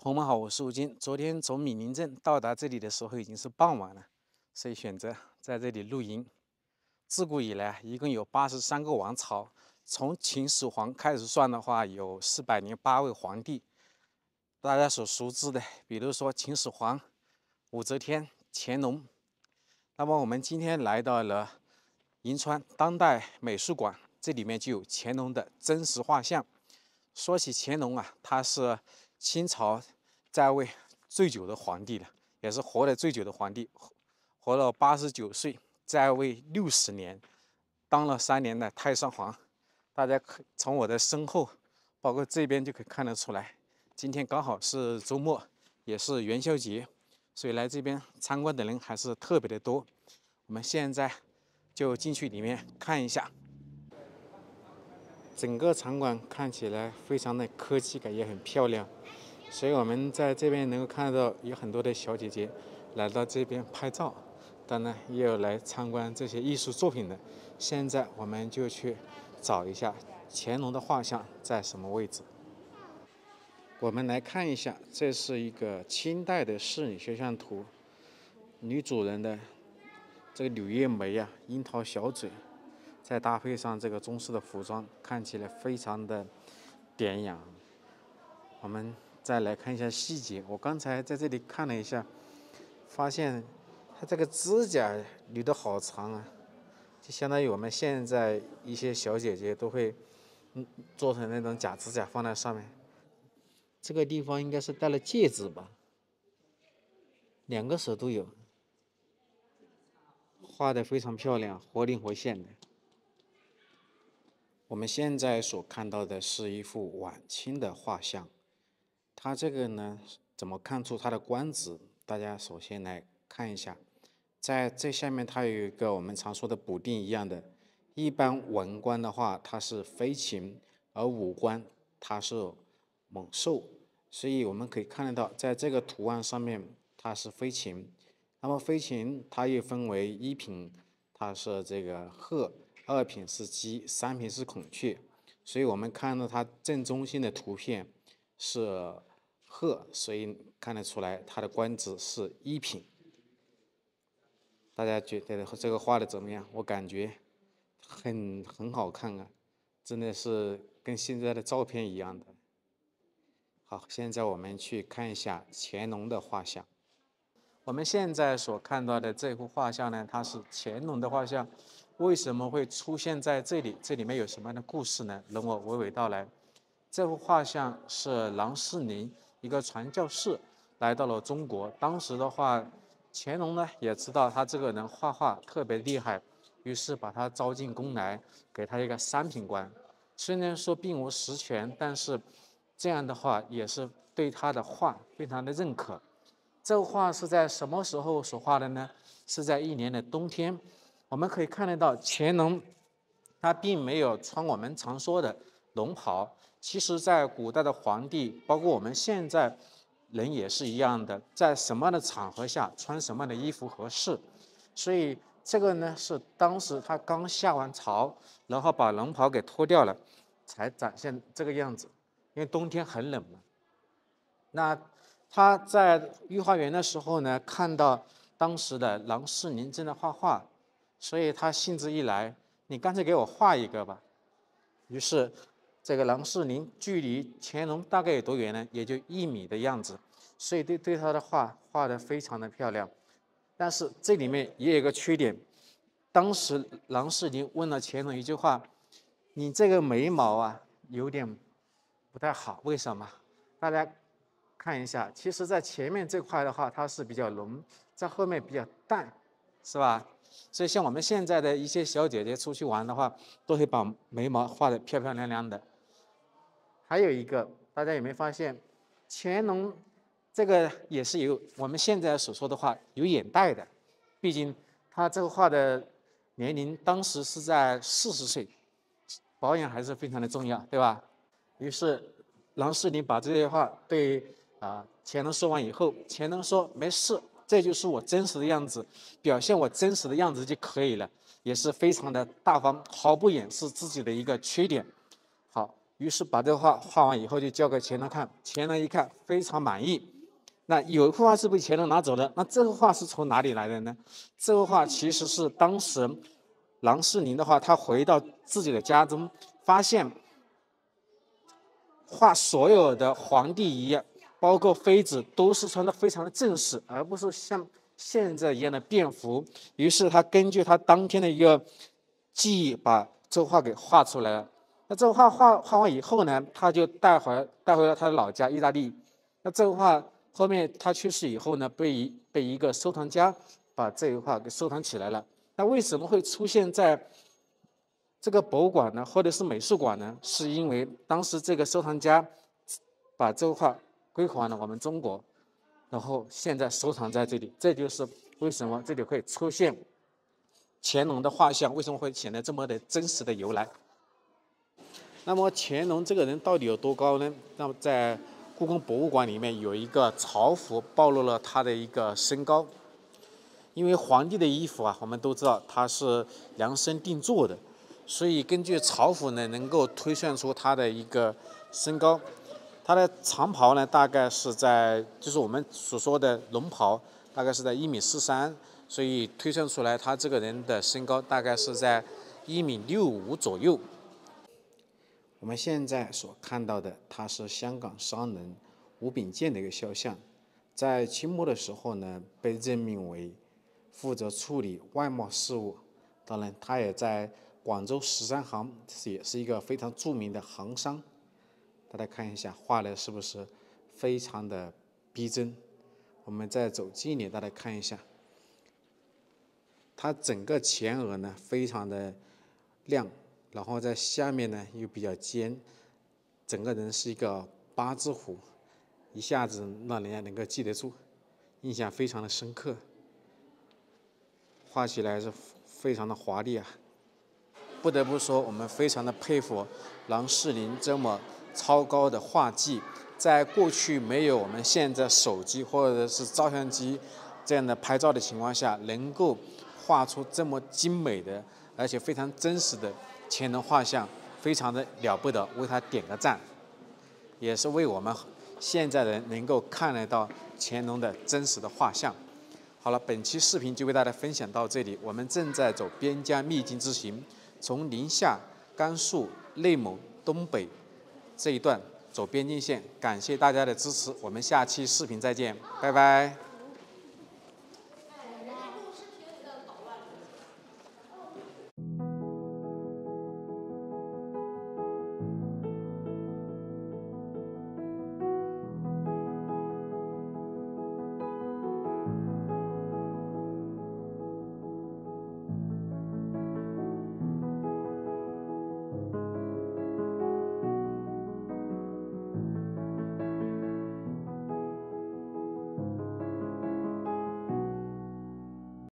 朋友们好，我是吴京。昨天从闽宁镇到达这里的时候已经是傍晚了，所以选择在这里露营。自古以来，一共有83个王朝，从秦始皇开始算的话，有408位皇帝。大家所熟知的，比如说秦始皇、武则天、乾隆。那么我们今天来到了银川当代美术馆，这里面就有乾隆的真实画像。说起乾隆啊，他是清朝在位最久的皇帝了，也是活得最久的皇帝，活了89岁，在位60年，当了3年的太上皇。大家可从我的身后，包括这边就可以看得出来，今天刚好是周末，也是元宵节，所以来这边参观的人还是特别的多。我们现在就进去里面看一下。整个场馆看起来非常的科技感，也很漂亮，所以我们在这边能够看到有很多的小姐姐来到这边拍照，当然也有来参观这些艺术作品的。现在我们就去找一下乾隆的画像在什么位置。我们来看一下，这是一个清代的仕女肖像图，女主人的这个柳叶眉啊，樱桃小嘴。再搭配上这个中式的服装，看起来非常的典雅。我们再来看一下细节，我刚才在这里看了一下，发现它这个指甲留得好长啊，就相当于我们现在一些小姐姐都会做成那种假指甲放在上面。这个地方应该是戴了戒指吧，2个手都有，画得非常漂亮，活灵活现的。我们现在所看到的是一幅晚清的画像，它这个呢，怎么看出它的官职？大家首先来看一下，在这下面它有一个我们常说的补丁一样的，一般文官的话它是飞禽，而武官它是猛兽，所以我们可以看得到，在这个图案上面它是飞禽，那么飞禽它又分为一品，它是这个鹤。2品是鸡，3品是孔雀，所以我们看到它正中心的图片是鹤，所以看得出来它的官职是1品。大家觉得这个画的怎么样？我感觉很好看啊，真的是跟现在的照片一样的。好，现在我们去看一下乾隆的画像。我们现在所看到的这幅画像呢，它是乾隆的画像。为什么会出现在这里？这里面有什么样的故事呢？容我娓娓道来。这幅画像是郎世宁，一个传教士，来到了中国。当时的话，乾隆呢也知道他这个人画画特别厉害，于是把他招进宫来，给他一个3品官。虽然说并无实权，但是这样的话也是对他的画非常的认可。这幅画是在什么时候所画的呢？是在一年的冬天。我们可以看得到，乾隆他并没有穿我们常说的龙袍。其实，在古代的皇帝，包括我们现在人也是一样的，在什么样的场合下穿什么样的衣服合适。所以这个呢，是当时他刚下完朝，然后把龙袍给脱掉了，才展现这个样子。因为冬天很冷嘛。那他在御花园的时候呢，看到当时的郎世宁正在画画，所以他兴致一来，你干脆给我画一个吧。于是，这个郎世宁距离乾隆大概有多远呢？也就1米的样子，所以对他的画画得非常的漂亮。但是这里面也有一个缺点，当时郎世宁问了乾隆一句话：“你这个眉毛啊，有点不太好，为什么？”大家看一下，其实在前面这块的话，它是比较浓，在后面比较淡，是吧？所以像我们现在的一些小姐姐出去玩的话，都会把眉毛画得漂漂亮亮的。还有一个，大家有没有发现，乾隆这个也是有我们现在所说的话有眼袋的，毕竟他这个画的年龄当时是在40岁，保养还是非常的重要，对吧？于是郎世宁把这些话对乾隆说完以后，乾隆说没事，这就是我真实的样子，表现我真实的样子就可以了，也是非常的大方，毫不掩饰自己的一个缺点。好，于是把这个画画完以后就交给乾隆看，乾隆一看非常满意。那有一幅画是被乾隆拿走了，那这幅画是从哪里来的呢？这幅画其实是当时郎世宁的话，他回到自己的家中，发现画所有的皇帝一样，包括妃子都是穿的非常的正式，而不是像现在一样的便服。于是他根据他当天的一个记忆，把这幅画给画出来了。那这幅画画完以后呢，他就带回了他的老家意大利。那这幅画后面他去世以后呢，被一个收藏家把这幅画给收藏起来了。那为什么会出现在这个博物馆呢，或者是美术馆呢？是因为当时这个收藏家把这幅画归还了我们中国，然后现在收藏在这里。这就是为什么这里会出现乾隆的画像，为什么会显得这么的真实的由来。那么乾隆这个人到底有多高呢？那么在故宫博物馆里面有一个朝服暴露了他的一个身高。因为皇帝的衣服啊，我们都知道它是量身定做的，所以根据朝服呢，能够推算出他的一个身高。他的长袍呢，大概是在就是我们所说的龙袍，大概是在1.43米，所以推算出来他这个人的身高大概是在1.65米左右。我们现在所看到的，他是香港商人吴秉鉴的一个肖像，在清末的时候呢，被任命为负责处理外贸事务。当然，他也在广州13行也是一个非常著名的行商。大家看一下，画的是不是非常的逼真？我们再走近一点，大家看一下，它整个前额呢非常的亮，然后在下面呢又比较尖，整个人是一个八字胡，一下子让人家能够记得住，印象非常的深刻。画起来是非常的华丽啊！不得不说，我们非常的佩服郎世宁这么超高的画技，在过去没有我们现在手机或者是照相机这样的拍照的情况下，能够画出这么精美的，而且非常真实的乾隆画像，非常的了不得，为他点个赞，也是为我们现在人能够看得到乾隆的真实的画像。好了，本期视频就为大家分享到这里。我们正在走边疆秘境之行，从宁夏、甘肃、内蒙、东北这一段走边境线。感谢大家的支持，我们下期视频再见，拜拜。